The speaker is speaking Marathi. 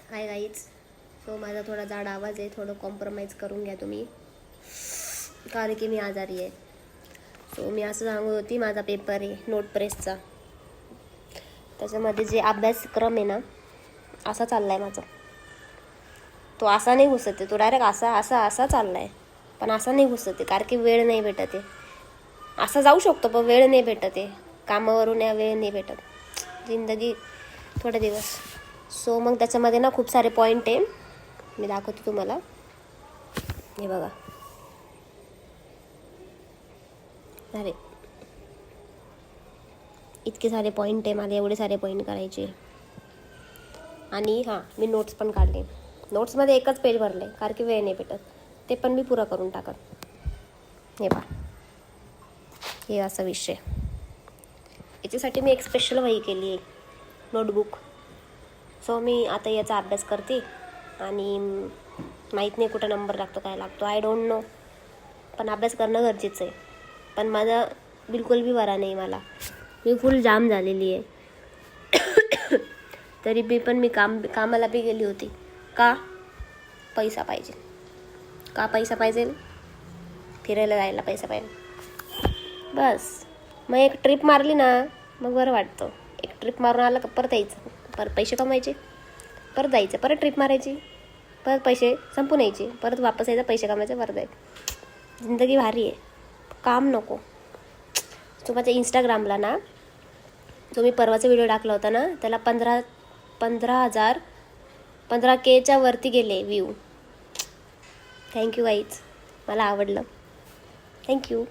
Hi guys. सो माझा थोडा जाड आवाज आहे, थोडं कॉम्प्रोमाइज करून घ्या तुम्ही, कारण की मी आजारी आहे. सो मी असं सांगत होती, माझा पेपर आहे नोट प्रेसचा. त्याच्यामध्ये जे अभ्यासक्रम आहे ना, असा चालला आहे माझा. तो असा नाही घुसत आहे, तो डायरेक्ट असा असा असा चालला आहे. पण असा नाही घुसत आहे, कारण की वेळ नाही भेटत आहे. असा जाऊ शकतो पण वेळ नाही भेटत आहे. कामावरून या वेळ नाही भेटत, जिंदगी थोडे दिवस. सो मग त्याच्यामध्ये ना खूप सारे पॉईंट आहे, मी दाखवते तुम्हाला. हे बघा. अरे इतके सारे पॉईंट आहे, मला एवढे सारे पॉईंट करायचे. आणि हां, मी नोट्स पण काढले. नोट्समध्ये एकच पेज भरलं आहे, कारण की वेळ नाही भेटत. ते पण मी पुरा करून टाकत. हे पहा, हे असा विषय. याच्यासाठी मी एक स्पेशल वही केली आहे, नोटबुक. सो मी आता याचा अभ्यास करते. आणि माहीत नाही कुठं नंबर लागतो, काय लागतो, आय डोंट नो. पण अभ्यास करणं गरजेचं आहे. पण माझा बिलकुल बी बरा नाही, मी फुल जाम झालेली आहे. तरी मी कामाला बी गेली होती. का? पैसा पाहिजे. का पैसा पाहिजे? फिरायला जायला पैसा पाहिजे, बस. मग एक ट्रिप मारली ना, मग बरं वाटतं. एक ट्रिप मारून आलं का परत यायचं, परत पैसे कमायचे, परत जायचं, परत ट्रिप मारायची, परत पैसे संपून यायचे, परत वापस यायचं, पैसे कमायचे, परत यायचं. जिंदगी भारी आहे, काम नको. तो माझ्या इंस्टाग्रामला ना, जो मी परवाचा व्हिडिओ टाकला होता ना, त्याला 15Kच्या वरती गेले व्ह्यू. थँक्यू गाईज, मला आवडलं. थँक्यू.